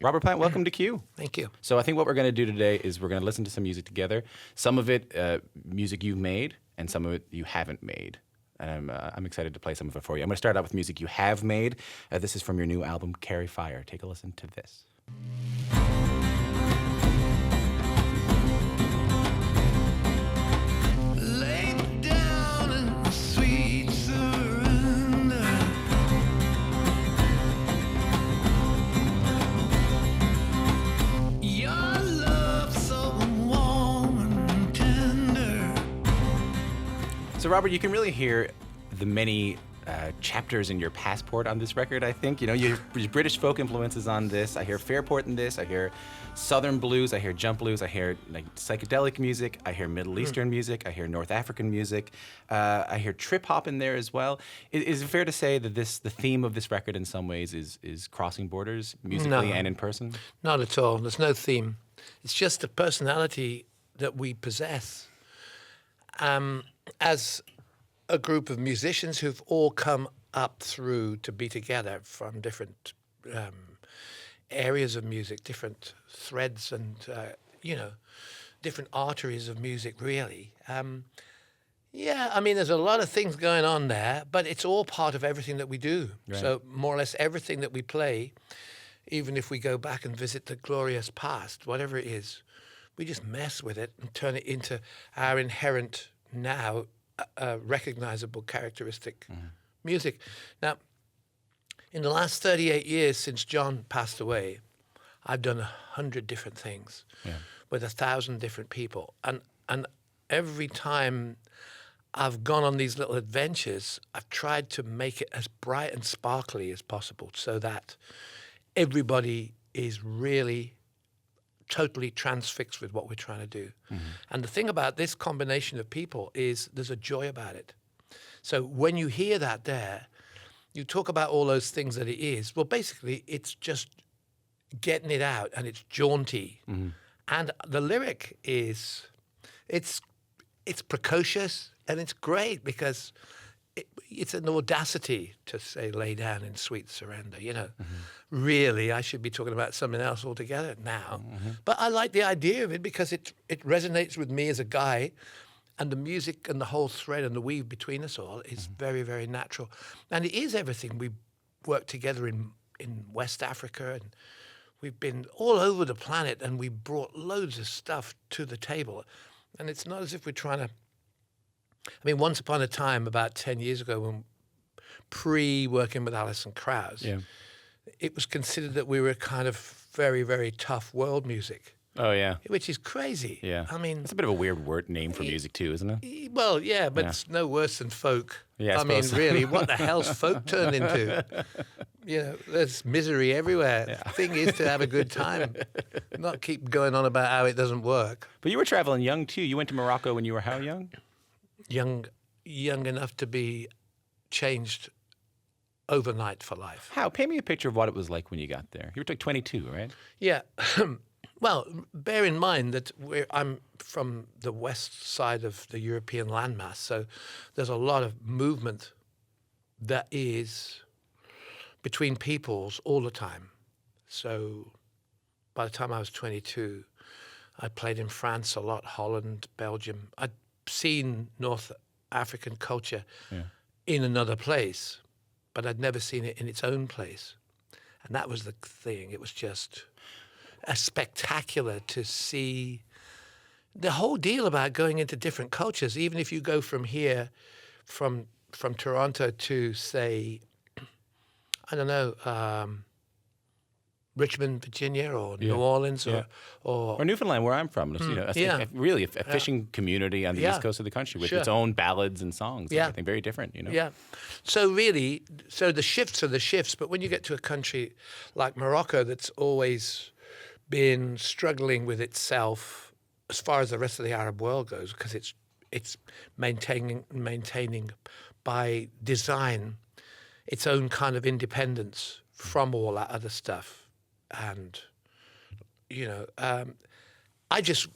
Robert Plant, welcome to Q. Thank you. So I think what we're going to do today is we're going to listen to some music together. Some of it music you've made, and some of it you haven't made. And I'm excited to play some of it for you. I'm going to start out with music you have made. This is from your new album, Carry Fire. Take a listen to this. So, Robert, you can really hear the many chapters in your passport on this record, I think. You know, your British folk influences on this. I hear Fairport in this. I hear Southern blues. I hear jump blues. I hear like psychedelic music. I hear Middle Eastern music. I hear North African music. I hear trip hop in there as well. Is it fair to say that the theme of this record in some ways is crossing borders musically and in person? Not at all. There's no theme. It's just the personality that we possess. As a group of musicians who've all come up through to be together from different areas of music, different threads and, different arteries of music, really. There's a lot of things going on there, but it's all part of everything that we do. Right. So more or less everything that we play, even if we go back and visit the glorious past, whatever it is, we just mess with it and turn it into our inherent now recognizable characteristic music. Now, in the last 38 years since John passed away, I've done 100 different things with 1,000 different people. And every time I've gone on these little adventures, I've tried to make it as bright and sparkly as possible so that everybody is really totally transfixed with what we're trying to do. And the thing about this combination of people is there's a joy about it. So when you hear that there, you talk about all those things that it is. Well, basically, it's just getting it out, and it's jaunty. And the lyric is, it's precocious, and it's great because it's an audacity to say, lay down in sweet surrender, Really, I should be talking about something else altogether now. But I like the idea of it because it resonates with me as a guy, and the music and the whole thread and the weave between us all is very, very natural. And it is everything. We work together in West Africa, and we've been all over the planet, and we brought loads of stuff to the table. And it's not as if we're trying to... once upon a time, about 10 years ago, when pre-working with Alison Krauss, it was considered that we were kind of very, very tough world music. Oh, yeah. Which is crazy. Yeah. It's a bit of a weird word name for music, too, isn't it? Well, yeah, but it's no worse than folk. Yeah, really, what the hell's folk turned into? There's misery everywhere. Yeah. The thing is to have a good time, not keep going on about how it doesn't work. But you were traveling young, too. You went to Morocco when you were how young? Young enough to be changed overnight for life. How? Paint me a picture of what it was like when you got there. You were like 22, right? Yeah. Well, bear in mind that I'm from the west side of the European landmass, so there's a lot of movement that is between peoples all the time. So by the time I was 22, I played in France a lot, Holland, Belgium. I'd seen North African culture in another place, but I'd never seen it in its own place. And that was the thing. It was just spectacular to see the whole deal about going into different cultures. Even if you go from here, from Toronto to, say, I don't know, Richmond, Virginia, or New Orleans, or Newfoundland, where I'm from. Really a fishing community on the east coast of the country with its own ballads and songs. And everything very different, Yeah. So really, the shifts are the shifts. But when you get to a country like Morocco, that's always been struggling with itself as far as the rest of the Arab world goes, because it's maintaining by design its own kind of independence from all that other stuff. And, I just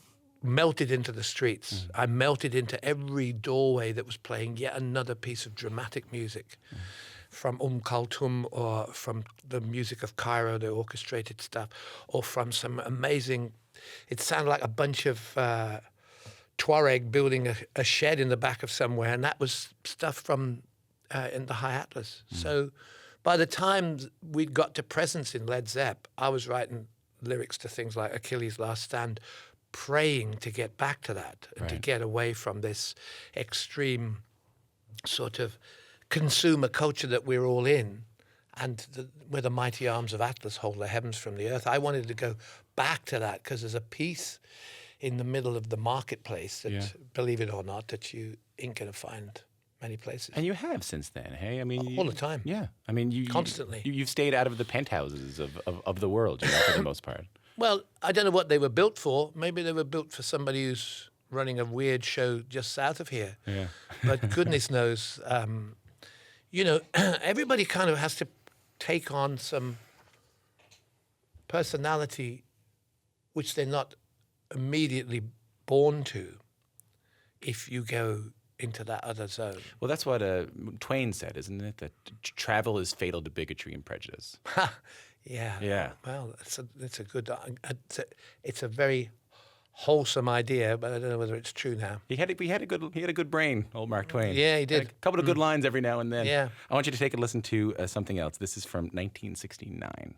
melted into the streets. I melted into every doorway that was playing yet another piece of dramatic music from Kulthum, or from the music of Cairo, the orchestrated stuff, or from some amazing. It sounded like a bunch of Tuareg building a shed in the back of somewhere, and that was stuff from in the High Atlas. So by the time we'd got to Presence in Led Zepp, I was writing lyrics to things like Achilles' Last Stand, praying to get back to that, and to get away from this extreme sort of consumer culture that we're all in, and where the mighty arms of Atlas hold the heavens from the earth. I wanted to go back to that because there's a piece in the middle of the marketplace that, believe it or not, that you ain't going to find many places. And you have since then, hey? I mean, all the time. Yeah. I mean, Constantly. You've stayed out of the penthouses of the world, for the most part. Well, I don't know what they were built for. Maybe they were built for somebody who's running a weird show just south of here. Yeah. But goodness knows, everybody kind of has to take on some personality which they're not immediately born to if you go into that other zone. Well, that's what Twain said, isn't it? That travel is fatal to bigotry and prejudice. Yeah. Yeah. Well, it's a good. It's a very wholesome idea, but I don't know whether it's true now. He had a good brain, old Mark Twain. Yeah, he did. Had a couple of good lines every now and then. Yeah. I want you to take a listen to something else. This is from 1969.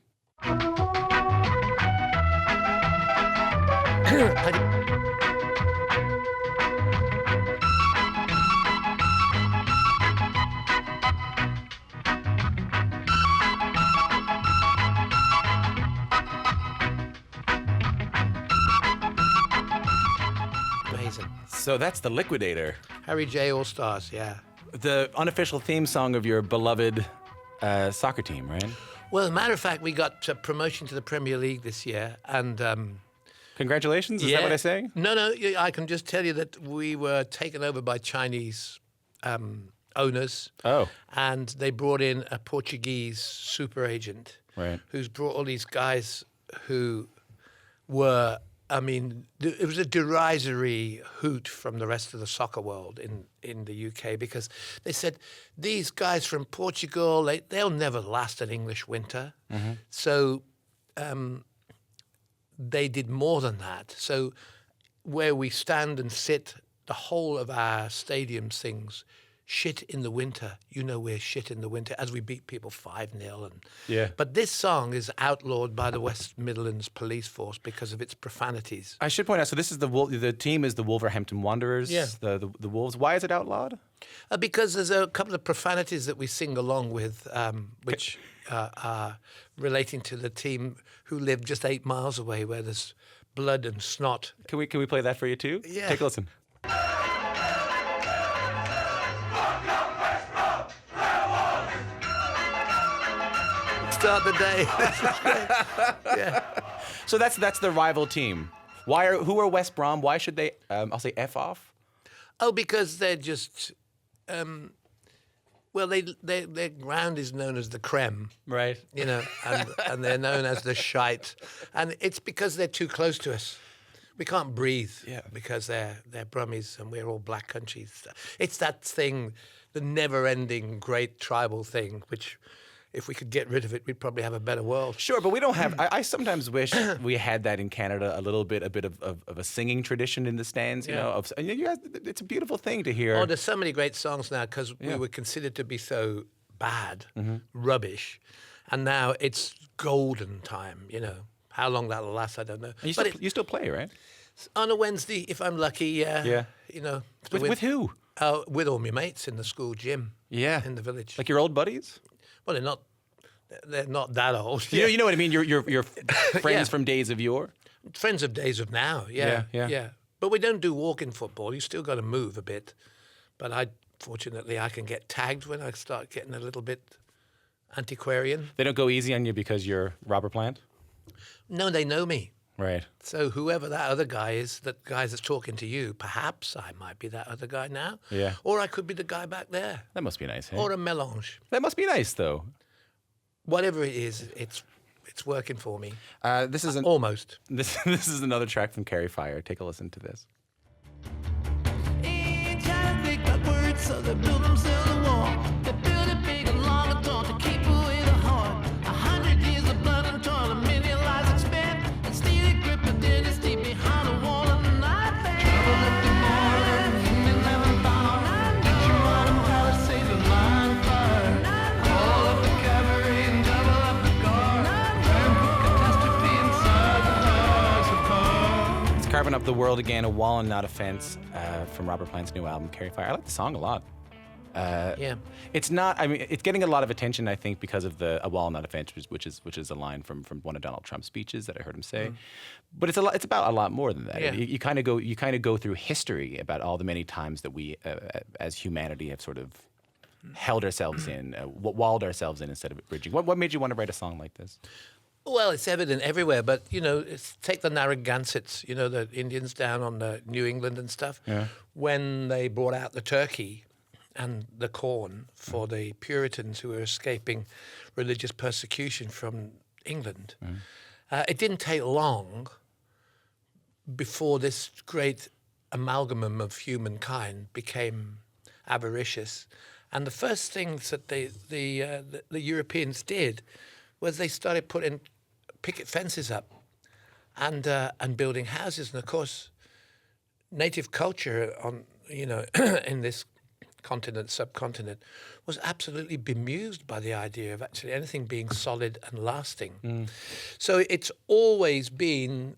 Amazing. So that's The Liquidator, Harry J. All Stars, yeah. the unofficial theme song of your beloved soccer team, right? Well, as a matter of fact, we got promotion to the Premier League this year, and Congratulations, is that what I say? No, I can just tell you that we were taken over by Chinese owners. Oh. And they brought in a Portuguese super agent. Right. Who's brought all these guys who were, it was a derisory hoot from the rest of the soccer world in the UK, because they said, these guys from Portugal, they'll never last an English winter. Mm-hmm. So they did more than that. So where we stand and sit, the whole of our stadium sings shit in the winter. You know we're shit in the winter, as we beat people 5-0. Yeah. But this song is outlawed by the West Midlands police force because of its profanities. I should point out, so this is the team is the Wolverhampton Wanderers, Yeah. the Wolves. Why is it outlawed? Because there's a couple of profanities that we sing along with, which are relating to the team who live just 8 miles away, where there's blood and snot. Can we play that for you too? Yeah. Take a listen. Start the day. Yeah. So that's the rival team. Who are West Brom? Why should they? I'll say F off. Oh, because they're just. Well, their ground is known as the creme, Right. you know, and they're known as the shite, and it's because they're too close to us. We can't breathe, Yeah. because they're Brummies and we're all black country. It's that thing, the never-ending great tribal thing, which, if we could get rid of it, we'd probably have a better world. Sure, but we don't have. I sometimes wish we had that in Canada. A bit of a singing tradition in the stands. You Yeah. know, and you guys, it's a beautiful thing to hear. Oh, there's so many great songs now because we were considered to be so bad, rubbish, and now it's golden time. You know, how long that'll last, I don't know. And you still play, right? On a Wednesday, if I'm lucky, yeah. Yeah. You know, With who? with all my mates in the school gym. Yeah. In the village. Like your old buddies? Well, they're not that old. You know what I mean? Your friends Yeah. from days of yore? Friends of days of now. Yeah, Yeah. But we don't do walking football. You still got to move a bit. But fortunately, I can get tagged when I start getting a little bit antiquarian. They don't go easy on you because you're Robert Plant? No, they know me. Right. So whoever that other guy is, that guy that's talking to you, perhaps I might be that other guy now. Yeah. Or I could be the guy back there. That must be nice, hey? Or a melange. That must be nice, though. Whatever it is, it's working for me. This is Almost. This is another track from Carry Fire. Take a listen to this. Ain't trying to think my words, so they build themselves a wall. They build it big and long and tall. Carving Up the World Again, A Wall and Not a Fence, from Robert Plant's new album, Carry Fire. I like the song a lot. Yeah. It's not. I mean, it's getting a lot of attention, I think, because of the "A Wall, Not a Fence," which is a line from one of Donald Trump's speeches that I heard him say. But it's a lot. It's about a lot more than that. Yeah. You kind of go through history about all the many times that we, as humanity, have sort of held ourselves in, walled ourselves in instead of bridging. What made you want to write a song like this? Well, it's evident everywhere, but, take the Narragansetts, the Indians down on the New England and stuff. Yeah. When they brought out the turkey and the corn for the Puritans who were escaping religious persecution from England, it didn't take long before this great amalgamum of humankind became avaricious. And the first things that the Europeans did was they started putting picket fences up and building houses. And of course, native culture in this subcontinent, was absolutely bemused by the idea of actually anything being solid and lasting. So it's always been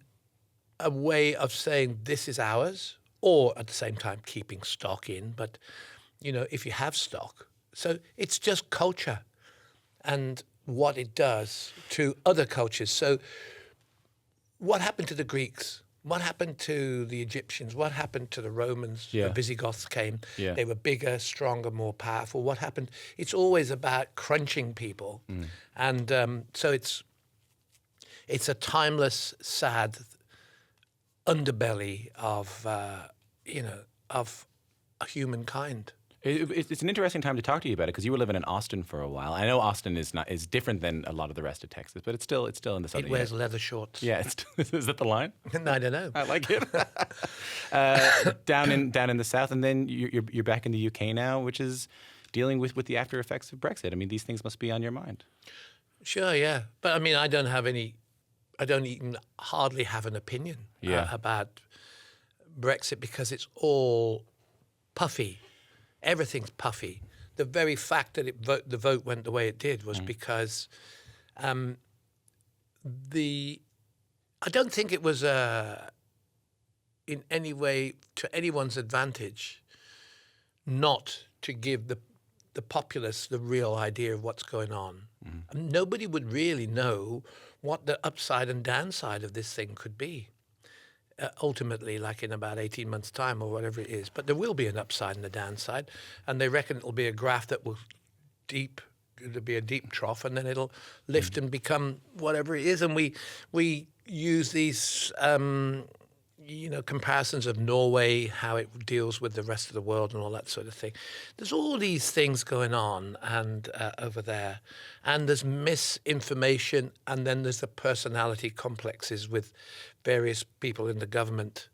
a way of saying this is ours, or at the same time keeping stock in. But, if you have stock, so it's just culture and what it does to other cultures. So what happened to the Greeks? What happened to the Egyptians? What happened to the Romans? Yeah. The Visigoths came. Yeah. They were bigger, stronger, more powerful. What happened? It's always about crunching people. And so it's a timeless, sad underbelly of humankind. It's an interesting time to talk to you about it because you were living in Austin for a while. I know Austin is different than a lot of the rest of Texas, but it's still in the southern. It wears leather shorts. Yeah, is that the line? I don't know. I like it. Down in the south, and then you're back in the UK now, which is dealing with the after effects of Brexit. I mean, these things must be on your mind. Sure, yeah, but I mean, I don't even hardly have an opinion about Brexit because it's all puffy. Everything's puffy. The very fact that the vote went the way it did was because I don't think it was in any way to anyone's advantage not to give the populace the real idea of what's going on. Nobody would really know what the upside and downside of this thing could be. Ultimately, like in about 18 months' time or whatever it is. But there will be an upside and a downside, and they reckon it'll be a graph that will it'll be a deep trough, and then it'll lift and become whatever it is. And we use these comparisons of Norway, how it deals with the rest of the world and all that sort of thing. There's all these things going on and over there, and there's misinformation, and then there's the personality complexes with various people in the government.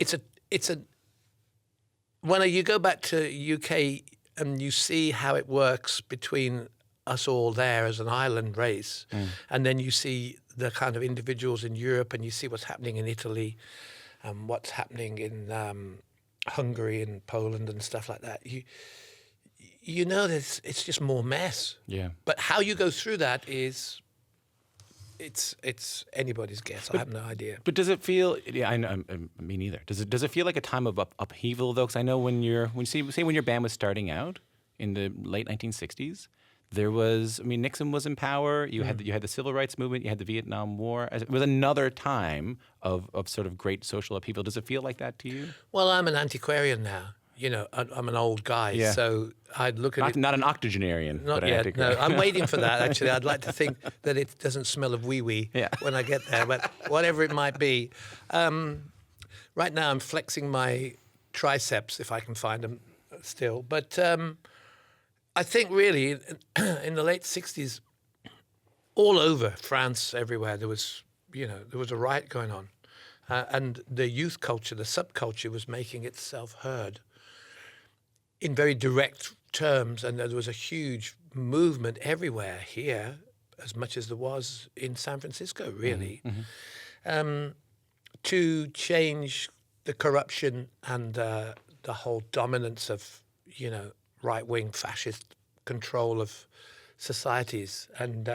It's a when you go back to UK and you see how it works between us all there as an island race, and then you see the kind of individuals in Europe, and you see what's happening in Italy, and what's happening in Hungary and Poland and stuff like that. You know that it's just more mess. Yeah. But how you go through that is. It's anybody's guess. I have no idea. But does it feel? Yeah, I know. Me neither. Does it feel like a time of upheaval though? Because I know when your band was starting out in the late 1960s, there was. I mean, Nixon was in power. You had the civil rights movement. You had the Vietnam War. It was another time of sort of great social upheaval. Does it feel like that to you? Well, I'm an antiquarian now. I'm an old guy, so I'd look at it. Not an octogenarian. Not but yet, antiquarian. no. I'm waiting for that, actually. I'd like to think that it doesn't smell of wee-wee when I get there, but whatever it might be. Right now I'm flexing my triceps, if I can find them still. But I think really in the late 60s, all over France, everywhere, there was a riot going on. And the youth culture, the subculture was making itself heard in very direct terms, and there was a huge movement everywhere here, as much as there was in San Francisco, really, to change the corruption and the whole dominance of, right-wing fascist control of societies. And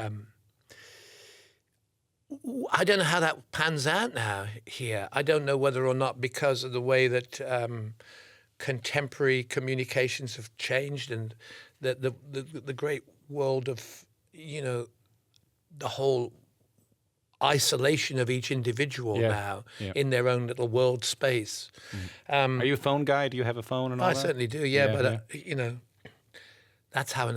I don't know how that pans out now here. I don't know whether or not because of the way that contemporary communications have changed and the great world of, the whole isolation of each individual now in their own little world space. Are you a phone guy? Do you have a phone and all I that? certainly do, but that's how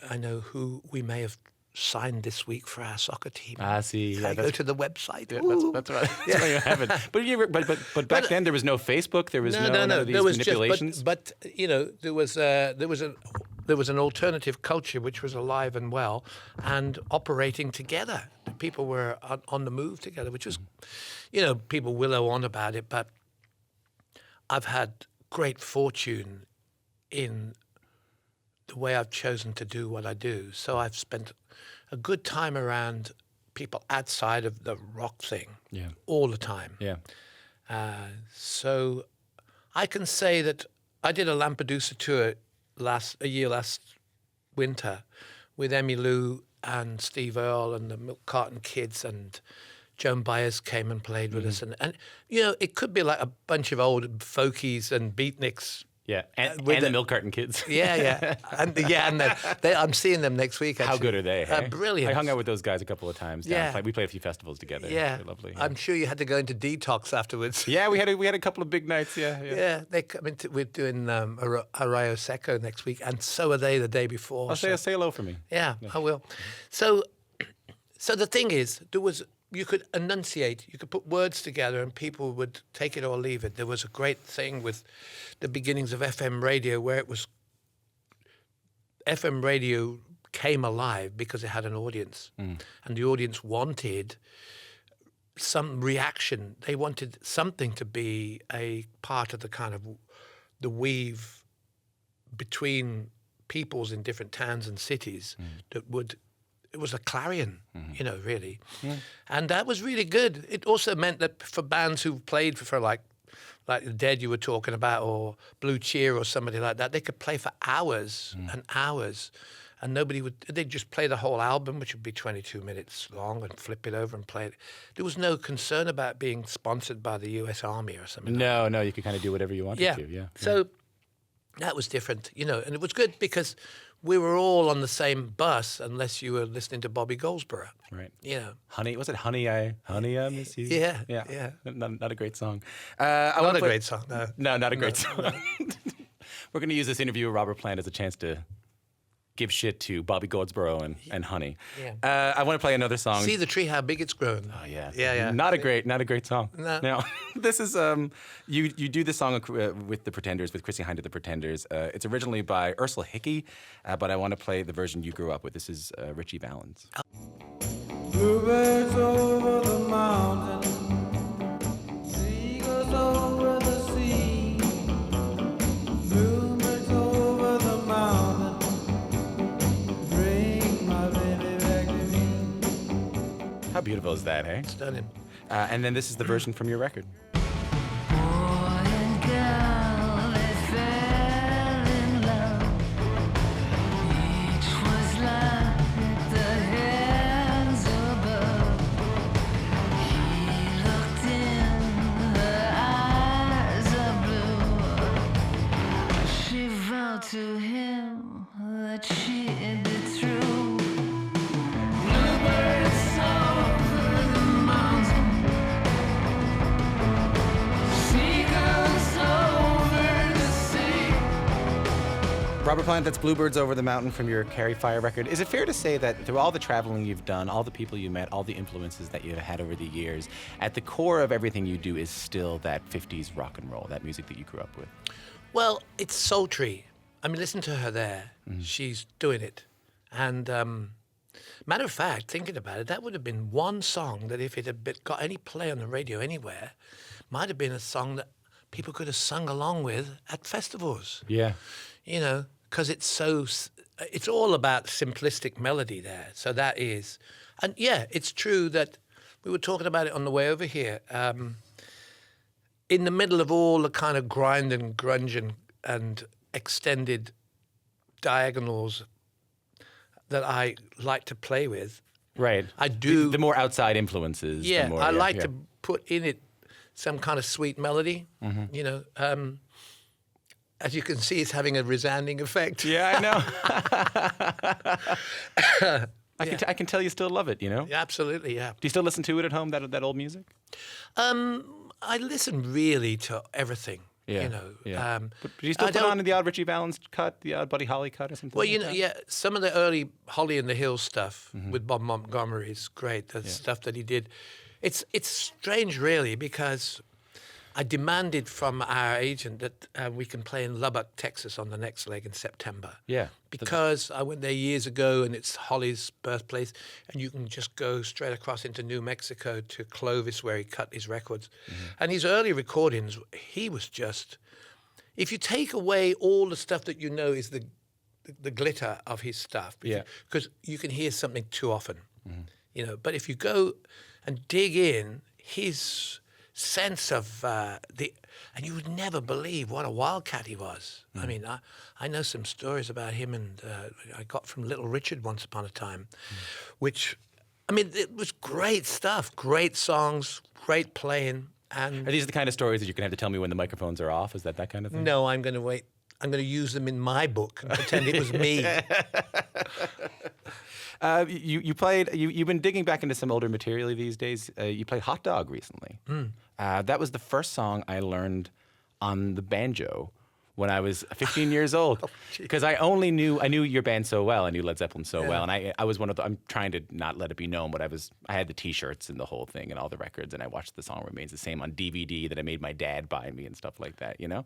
I know who we may have signed this week for our soccer team. I see. I go to the website. Yeah, that's right. That's why you have it. But back then there was no Facebook. There was none of these there was manipulations. But there was an alternative culture which was alive and well and operating together. People were on the move together, which was, people willow on about it, but I've had great fortune in the way I've chosen to do what I do. So I've spent a good time around people outside of the rock thing all the time. Yeah. So I can say that I did a Lampedusa tour last winter with Emmylou and Steve Earle and the Carton Kids, and Joan Baez came and played with us. And it could be like a bunch of old folkies and beatniks. Yeah, and the Milk Carton Kids. And I'm seeing them next week. Actually. How good are they? Hey? Brilliant. I hung out with those guys a couple of times. We played a few festivals together. Yeah, they're lovely. I'm sure you had to go into detox afterwards. Yeah, we had a couple of big nights. Yeah. They come into. We're doing Arroyo Seco next week, and so are they the day before. I'll say hello for me. Yeah, I will. So the thing is, you could enunciate, you could put words together and people would take it or leave it. There was a great thing with the beginnings of FM radio where FM radio came alive because it had an audience. And the audience wanted some reaction. They wanted something to be a part of the kind of the weave between peoples in different towns and cities that would... It was a clarion, really. Yeah. And that was really good. It also meant that for bands who played for like The Dead you were talking about, or Blue Cheer or somebody like that, they could play for hours and hours. And they'd just play the whole album, which would be 22 minutes long, and flip it over and play it. There was no concern about being sponsored by the US Army or something like that. No, you could kind of do whatever you wanted to. Yeah. So that was different, and it was good because we were all on the same bus, unless you were listening to Bobby Goldsboro. Right. Honey, was it Honey, I Miss You? Yeah. Not a great song. Not a great song, no. No, not a great song. We're going to use this interview with Robert Plant as a chance to give shit to Bobby Goldsboro and Honey. Yeah. I want to play another song. See the tree, how big it's grown. Oh yeah. Yeah. Not a great song. No. Now, this is you do this song with the Pretenders, with Chrissie Hynde of the Pretenders. It's originally by Ursula Hickey, but I want to play the version you grew up with. This is Richie Valens. Bluebirds over the mountain, seagulls over the sea, bluebirds over the mountain. How beautiful is that, hey? Stunning. And then this is the version from your record. To him that she'd be true. Robert Plant, that's Bluebirds Over the Mountain from your Carry Fire record. Is it fair to say that through all the traveling you've done, all the people you met, all the influences that you've had over the years, at the core of everything you do is still that 50s rock and roll, that music that you grew up with? Well, it's sultry. I mean, listen to her there. She's doing it. And matter of fact, thinking about it, that would have been one song that if it had got any play on the radio anywhere, might have been a song that people could have sung along with at festivals. Yeah. Because it's all about simplistic melody there. So that is, and yeah, it's true that we were talking about it on the way over here. In the middle of all the kind of grind and grunge and extended diagonals that I like to play with, Right. I do. The more outside influences. Yeah, the more, I like yeah. to put in it some kind of sweet melody. You know, as you can see, it's having a resounding effect. Yeah, I know. I can tell you still love it, you know? Yeah, absolutely, yeah. Do you still listen to it at home, that old music? I listen really to everything. Yeah. You know, Yeah. But do you still I put don't- on the odd Richie Valens cut, the odd Buddy Holly cut or something? Well, like you know, that? yeah, some of the early Holly and the Hills stuff with Bob Montgomery is great. The stuff that he did, it's strange, really, because I demanded from our agent that we can play in Lubbock, Texas, on the next leg in September. Yeah. Because I went there years ago, and it's Holly's birthplace, and you can just go straight across into New Mexico to Clovis, where he cut his records. And his early recordings, he was just. If you take away all the stuff that you know is the glitter of his stuff, Yeah. because you can hear something too often, you know. But if you go and dig in, his sense of and you would never believe what a wildcat he was. I mean, I know some stories about him, and I got from Little Richard once upon a time, which, I mean, it was great stuff, great songs, great playing. And Are these the kind of stories that you're going to have to tell me when the microphones are off? Is that kind of thing? no, I'm going to wait. I'm going to use them in my book and pretend it was me. You've been digging back into some older material these days. You played Hot Dog recently. That was the first song I learned on the banjo when I was 15 years old. Because I knew your band so well. I knew Led Zeppelin so well. And I was one of the, I'm trying to not let it be known, but I had the T-shirts and the whole thing and all the records. And I watched The Song Remains the Same on DVD that I made my dad buy me and stuff like that, you know?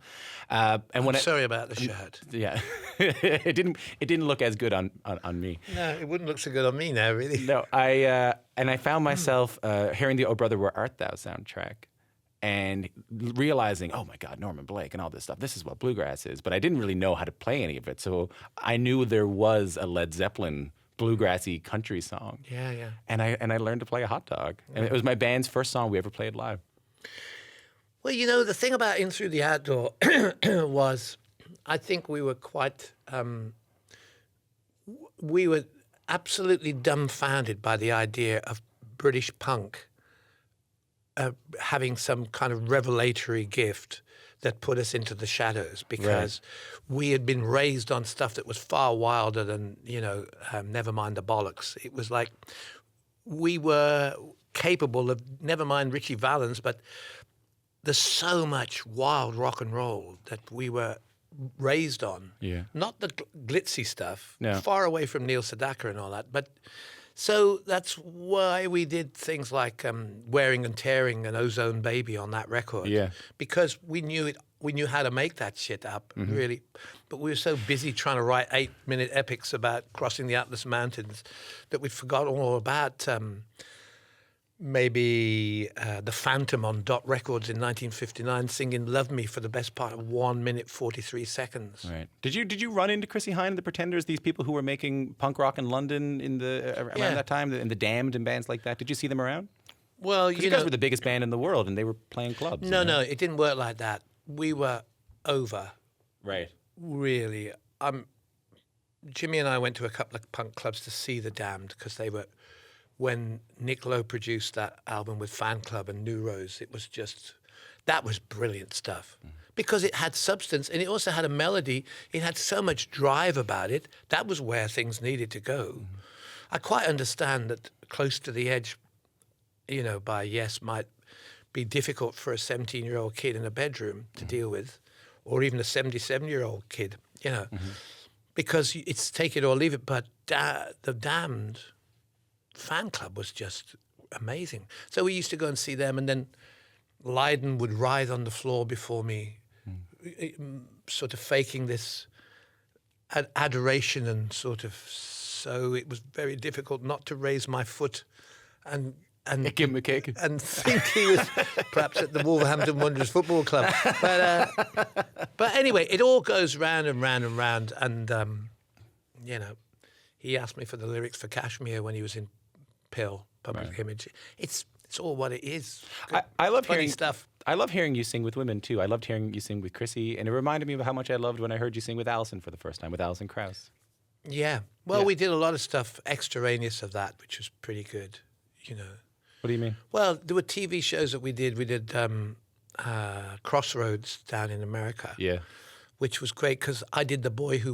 And when Sorry about the shirt. Yeah. it didn't look as good on me. No, it wouldn't look so good on me now, really. No, I found myself hearing the "Oh Brother, Where Art Thou" soundtrack, and realizing, oh my God, Norman Blake and all this stuff. This is what bluegrass is, but I didn't really know how to play any of it. So I knew there was a Led Zeppelin bluegrassy country song. Yeah, yeah. And I learned to play a hot dog, and it was my band's first song we ever played live. Well, you know, the thing about In Through the Outdoor was, I think we were quite, we were absolutely dumbfounded by the idea of British punk having some kind of revelatory gift that put us into the shadows, because we had been raised on stuff that was far wilder than, you know, never mind the bollocks. It was like we were capable of, never mind Richie Valens, but there's so much wild rock and roll that we were raised on. Yeah. Not the glitzy stuff, No. far away from Neil Sedaka and all that, but so that's why we did things like Wearing and Tearing and Ozone Baby on that record. Yeah. Because we knew how to make that shit up, really. But we were so busy trying to write 8-minute epics about crossing the Atlas Mountains that we forgot all about maybe the Phantom on Dot Records in 1959 singing Love Me for the best part of 1 minute 43 seconds. Right. Did you run into Chrissie Hynde and the Pretenders, these people who were making punk rock in London around that time, and the Damned and bands like that? Did you see them around? Well, You guys were the biggest band in the world, and they were playing clubs. No, you know? no, it didn't work like that. We were over, Right. really. Jimmy and I went to a couple of punk clubs to see the Damned because they were, when Nick Lowe produced that album with Fan Club and New Rose, it was just, that was brilliant stuff. Because it had substance and it also had a melody. It had so much drive about it. That was where things needed to go. I quite understand that Close to the Edge, you know, by Yes might be difficult for a 17-year-old kid in a bedroom to deal with, or even a 77-year-old kid, you know, because it's take it or leave it. But the Damned Fan Club was just amazing. So we used to go and see them, and then Lydon would writhe on the floor before me, sort of faking this adoration and sort of, so it was very difficult not to raise my foot and Give him a cake. and think he was perhaps at the Wolverhampton Wanderers football club. But anyway, it all goes round and round and round. And, you know, he asked me for the lyrics for Kashmir when he was in Pill, Public Image. It's all what it is. I love Funny hearing stuff. I love hearing you sing with women too. I loved hearing you sing with Chrissy, and it reminded me of how much I loved when I heard you sing with Alison for the first time, with Alison Krauss. Yeah. Well, Yeah. we did a lot of stuff extraneous of that, which was pretty good, you know. What do you mean? Well, there were TV shows that we did. We did Crossroads down in America, Yeah. which was great because I did The Boy Who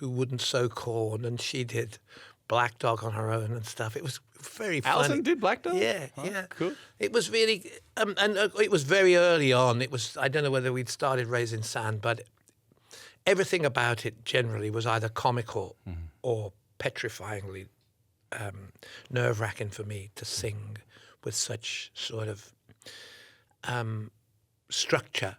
Wouldn't Sow Corn, and she did Black Dog on her own and stuff. It was very funny. Alison did Black Dog? Yeah, Oh, yeah. cool. It was really, and it was very early on. It was, I don't know whether we'd started Raising Sand, but everything about it generally was either comical or petrifyingly nerve-wracking for me to sing with such sort of structure,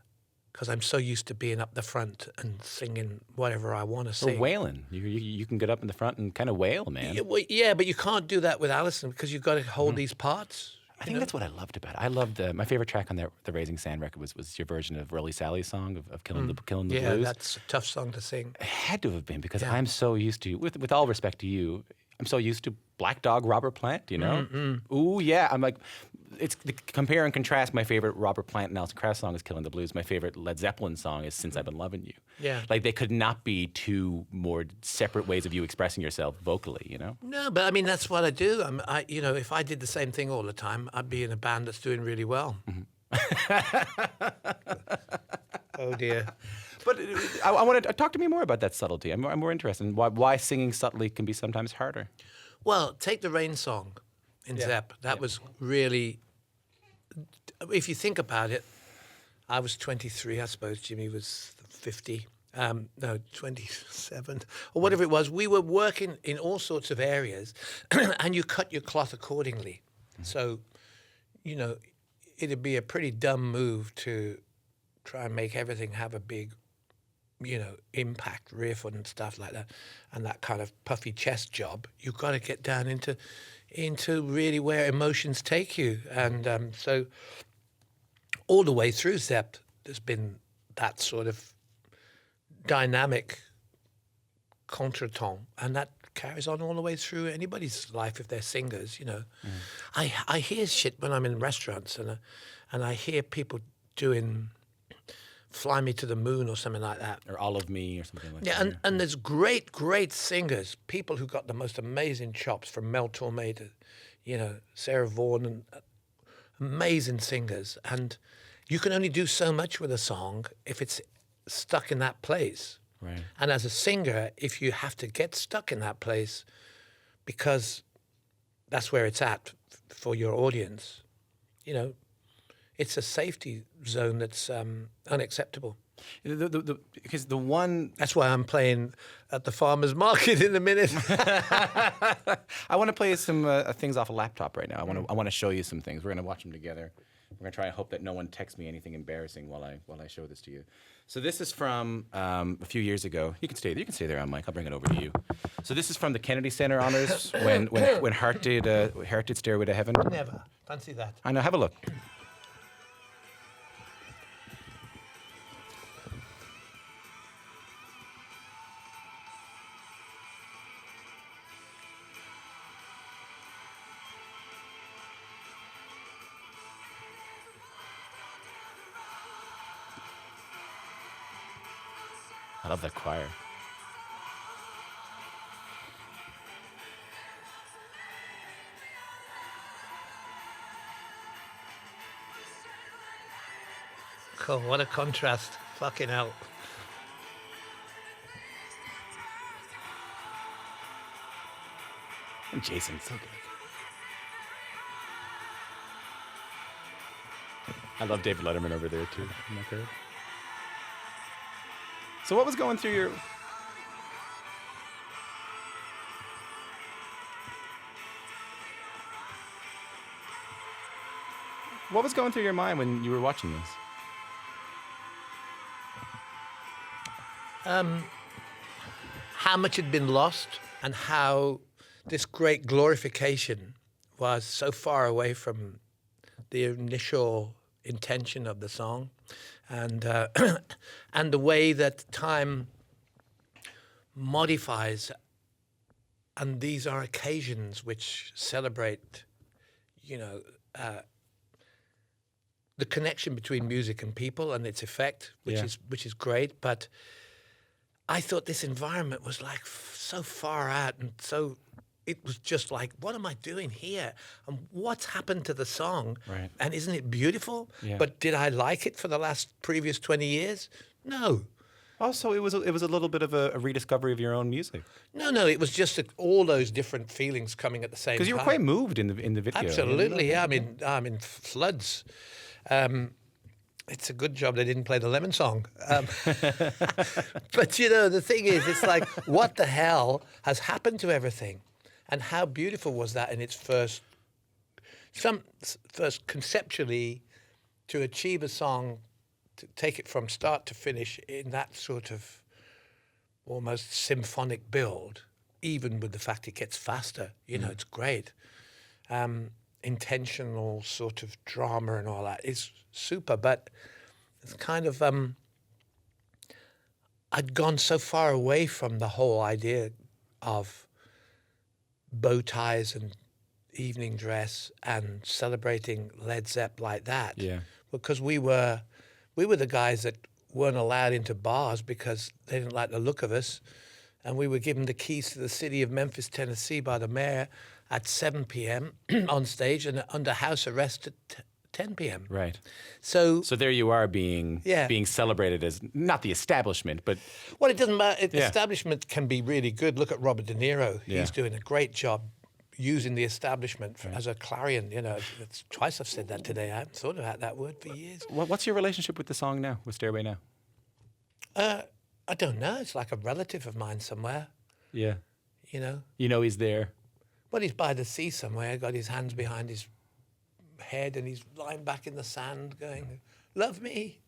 because I'm so used to being up the front and singing whatever I want to Or sing. wailing. You can get up in the front and kind of wail, man. Yeah, well, yeah, but you can't do that with Alison because you've got to hold these parts. I think that's what I loved about it. I loved my favorite track on the Raising Sand record was your version of Rolly Sally's song of Killing the Yeah, Blues. that's a tough song to sing. It had to have been because Yeah. I'm so used to, with all respect to you, I'm so used to Black Dog Robert Plant, you know? Ooh, yeah. I'm like, it's compare and contrast. My favorite Robert Plant and Alison Krauss song is Killing the Blues. My favorite Led Zeppelin song is Since I've Been Loving You. Yeah. Like they could not be two more separate ways of you expressing yourself vocally, you know? No, but I mean that's what I do. You know, if I did the same thing all the time, I'd be in a band that's doing really well. Oh dear. But I want to talk to me more about that subtlety. I'm more interested in why singing subtly can be sometimes harder. Well, take the Rain song in Zepp. That was really, if you think about it, I was 23, I suppose. Jimmy was 50. No, 27 or whatever it was. We were working in all sorts of areas, and you cut your cloth accordingly. So, you know, it'd be a pretty dumb move to try and make everything have a big, you know, impact riff and stuff like that, and that kind of puffy chest job. You've got to get down into really where emotions take you, and so all the way through Zepp, there's been that sort of dynamic contretemps, and that carries on all the way through anybody's life if they're singers. You know, I hear shit when I'm in restaurants, and I hear people doing Fly Me to the Moon or something like that. Or All of Me or something like Yeah, that. and there's great singers, people who got the most amazing chops, from Mel Torme to, you know, Sarah Vaughan, and amazing singers. And you can only do so much with a song if it's stuck in that place. Right. And as a singer, if you have to get stuck in that place because that's where it's at for your audience, you know, it's a safety zone that's unacceptable. Because the one... That's why I'm playing at the farmer's market in a minute. I want to play some things off a laptop right now. I want to show you some things. We're going to watch them together. We're going to try and hope that no one texts me anything embarrassing while I show this to you. So this is from a few years ago. You can stay there on mic. I'll bring it over to you. So this is from the Kennedy Center honors when Hart did Stairway to Heaven. Never. Fancy that. I know. Have a look. I love that choir. Cool, what a contrast. Fucking hell. And Jason's so good. I love David Letterman over there too. Isn't that great? So what was going through your... What was going through your mind when you were watching this? How much had been lost and how this great glorification was so far away from the initial intention of the song, and and the way that time modifies, and these are occasions which celebrate, you know, the connection between music and people and its effect, which Yeah. is great. But I thought this environment was like so far out and so. It was just like, what am I doing here? And what's happened to the song? Right. And isn't it beautiful? Yeah. But did I like it for the previous 20 years? No. Also, it was a little bit of a rediscovery of your own music. No, it was just all those different feelings coming at the same time. Because you were quite moved in the video. Absolutely, yeah. I'm in floods. It's a good job they didn't play the Lemon song. But, the thing is, it's like, what the hell has happened to everything? And how beautiful was that in its first conceptually, to achieve a song, to take it from start to finish in that sort of almost symphonic build, even with the fact it gets faster, it's great. Intentional sort of drama and all that is super, but it's kind of, I'd gone so far away from the whole idea of bow ties and evening dress and celebrating Led Zepp like that. Yeah. Because we were the guys that weren't allowed into bars because they didn't like the look of us. And we were given the keys to the city of Memphis, Tennessee by the mayor at 7 p.m. on stage and under house arrest at 10 p.m. Right. So there you are being celebrated as not the establishment, but... Well, it doesn't matter. Establishment can be really good. Look at Robert De Niro. Yeah. He's doing a great job using the establishment as a clarion. It's twice I've said that today. I haven't thought about that word for years. What's your relationship with the song now, with Stairway Now? I don't know. It's like a relative of mine somewhere. Yeah. He's there. Well, he's by the sea somewhere, got his hands behind his head, and he's lying back in the sand going, love me.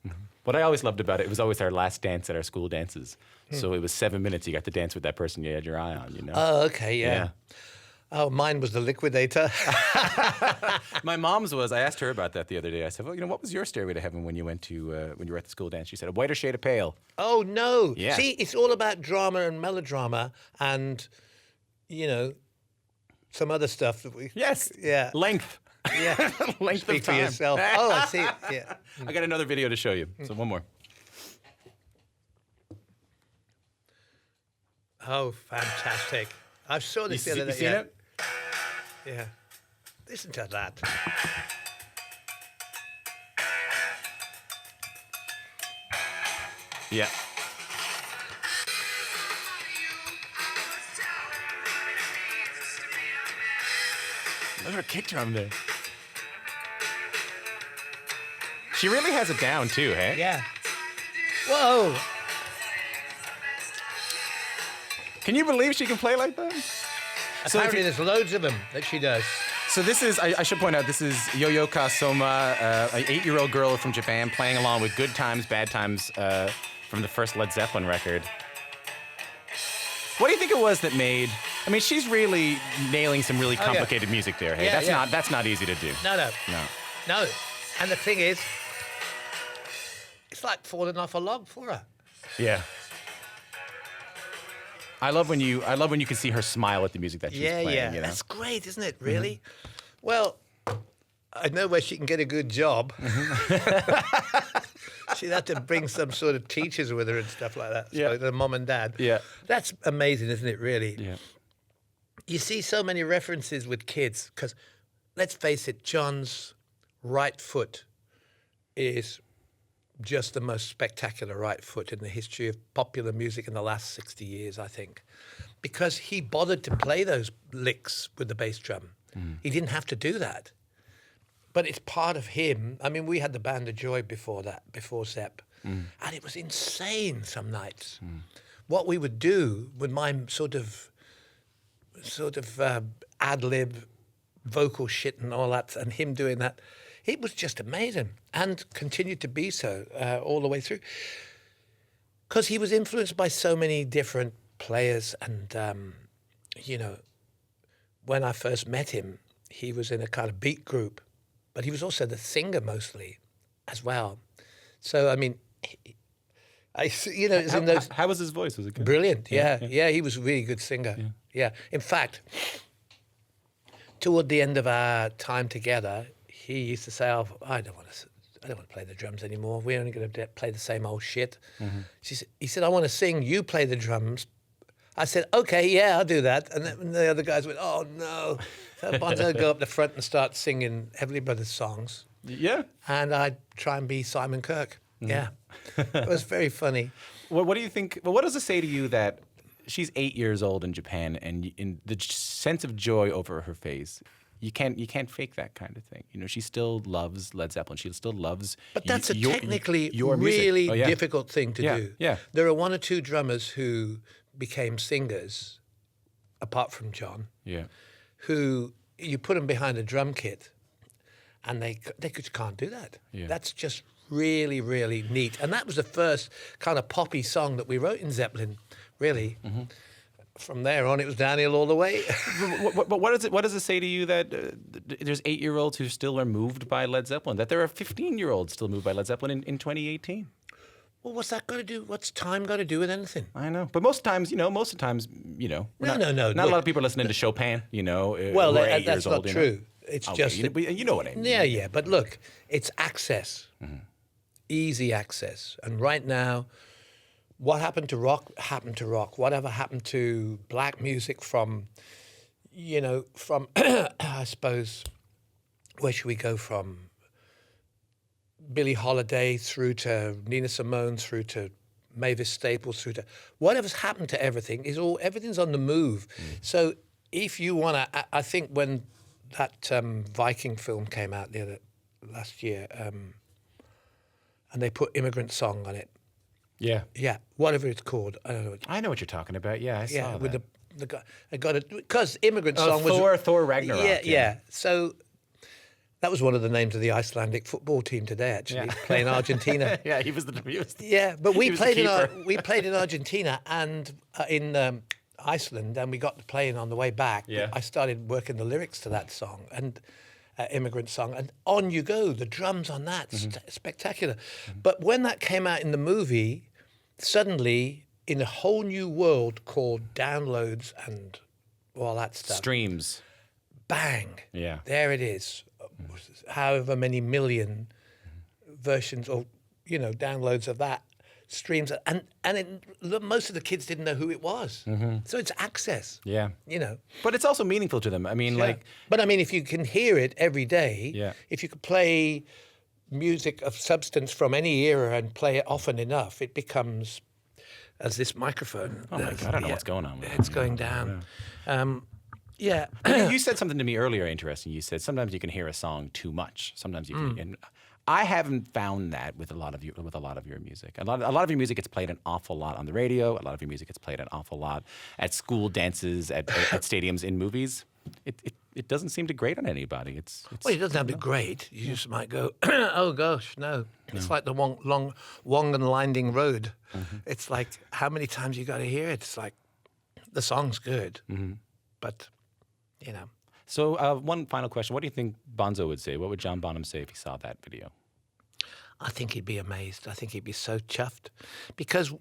What I always loved about it was always our last dance at our school dances. So it was 7 minutes. You got to dance with that person you had your eye on, Oh, okay, yeah. Oh, mine was the Liquidator. My mom's was. I asked her about that the other day. I said, well, what was your Stairway to Heaven when you went to when you were at the school dance? She said, a whiter shade of pale. Oh, no. Yeah. See, it's all about drama and melodrama and, some other stuff that we... Yes. Yeah. Length. Yeah. Length Speak of time. for yourself. Oh, I see. Yeah. I got another video to show you. So one more. Oh, fantastic. I saw this the other day. You seen it? Yeah. Listen to that. Yeah. Look at her kick drum there. She really has it down too, hey? Yeah. Whoa. Can you believe she can play like that? Apparently there's loads of them that she does. So this is, I should point out, this is Yo-Yo Kasoma, an 8-year-old girl from Japan playing along with Good Times, Bad Times from the first Led Zeppelin record. What do you think it was that made... I mean, she's really nailing some really complicated music there, hey? That's not easy to do. No. And the thing is, it's like falling off a log for her. Yeah. I love when you can see her smile at the music that she's playing. Yeah. That's great, isn't it? Really? Mm-hmm. Well, I know where she can get a good job. She'd have to bring some sort of teachers with her and stuff like that. Yeah. So the mom and dad. Yeah. That's amazing, isn't it? Really. Yeah. You see so many references with kids because, let's face it, John's right foot is just the most spectacular right foot in the history of popular music in the last 60 years, I think, because he bothered to play those licks with the bass drum. He didn't have to do that. But it's part of him. I mean, we had the Band of Joy before Zepp, and it was insane some nights. What we would do with my sort of ad-lib vocal shit and all that, and him doing that, it was just amazing, and continued to be so all the way through. Because he was influenced by so many different players, and, when I first met him, he was in a kind of beat group, but he was also the singer mostly as well. So, I mean, it's in those... How was his voice? Was it good? Brilliant, yeah. He was a really good singer. Yeah. In fact, toward the end of our time together, he used to say, I don't want to I don't want to play the drums anymore. We're only going to play the same old shit. He said, I want to sing. You play the drums. I said, okay, yeah, I'll do that. And then the other guys went, oh, no. So Bonzo would go up the front and start singing Everly Brothers songs. Yeah. And I'd try and be Simon Kirke. Yeah. It was very funny. What do you think? Well, what does it say to you that she's 8 years old in Japan and in the sense of joy over her face? You can't fake that kind of thing. You know, she still loves Led Zeppelin. She still loves. But that's a technically your music. really difficult thing to do. Yeah. There are one or two drummers who became singers, apart from John. Yeah. Who you put them behind a drum kit, and they just can't do that. Yeah. That's just really, really neat. And that was the first kind of poppy song that we wrote in Zeppelin, really. From there on, it was downhill all the way. But what does it say to you that there's 8-year-olds who still are moved by Led Zeppelin? That there are 15-year-olds still moved by Led Zeppelin in 2018? Well, what's that got to do? What's time got to do with anything? I know, but most of the times, No. not a lot of people are listening to Chopin. Well, who are 8 that's years old, not true. It's Okay, just you know what I mean. Yeah. But look, it's access, easy access, and right now. What happened to rock happened to rock. Whatever happened to black music from I suppose, where should we go from? Billie Holiday through to Nina Simone, through to Mavis Staples, through to whatever's happened to everything everything's on the move. So if you want to, I think when that Viking film came out last year, and they put Immigrant Song on it. Yeah, whatever it's called. I don't know. I know what you're talking about. Yeah, I saw that. With the guy, I got it because Immigrant Song was Thor Ragnarok. Yeah. So that was one of the names of the Icelandic football team today. Actually, playing Argentina. Yeah, he was the. Yeah, but we played we played in Argentina and in Iceland, and we got to playing on the way back. Yeah. I started working the lyrics to that song and. Immigrant Song, and on you go. The drums on that, spectacular. But when that came out in the movie, suddenly in a whole new world called downloads and all that stuff. Streams. Bang. Yeah. There it is. However many million versions or downloads of that. Streams most of the kids didn't know who it was, so it's access. Yeah, but it's also meaningful to them. I mean, but I mean, if you can hear it every day, if you could play music of substance from any era and play it often enough, it becomes as this microphone. Oh my God, I don't know what's going on. It's going down. Yeah. You said something to me earlier interesting. You said sometimes you can hear a song too much. Sometimes you can. And I haven't found that with a lot of your music. A lot of your music gets played an awful lot on the radio. A lot of your music gets played an awful lot at school dances, at stadiums, in movies. It doesn't seem to grate on anybody. Well, it doesn't have to grate. You just might go, oh gosh, no. It's like the long and winding road. It's like how many times you got to hear it. It's like the song's good, but So one final question. What do you think Bonzo would say? What would John Bonham say if he saw that video? I think he'd be amazed. I think he'd be so chuffed. Because,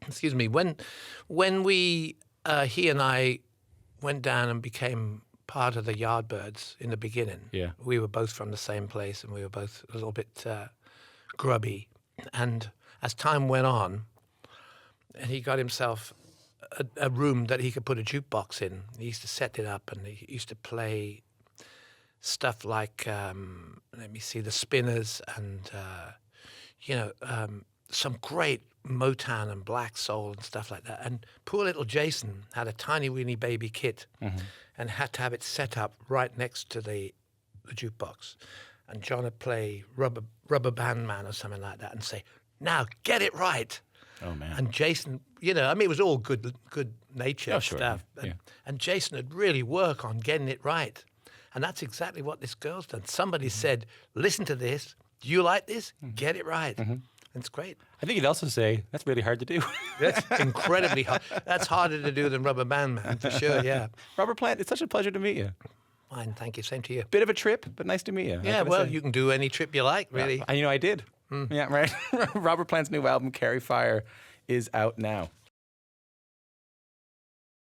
excuse me, when we, he and I went down and became part of the Yardbirds in the beginning, we were both from the same place and we were both a little bit grubby. And as time went on, he got himself a room that he could put a jukebox in. He used to set it up and he used to play stuff like, the Spinners and, some great Motown and black soul and stuff like that. And poor little Jason had a tiny weeny baby kit and had to have it set up right next to the jukebox. And John would play Rubber Band Man or something like that and say, now get it right. Oh, man. And Jason, it was all good nature stuff. And Jason would really work on getting it right. And that's exactly what this girl's done. Somebody said, listen to this. Do you like this? Get it right. And it's great. I think you'd also say, that's really hard to do. That's incredibly hard. That's harder to do than Rubber Band Man, for sure, yeah. Robert Plant, it's such a pleasure to meet you. Fine, thank you. Same to you. Bit of a trip, but nice to meet you. Yeah, well, you can do any trip you like, really. I did. Yeah, right. Robert Plant's new album, Carry Fire, is out now.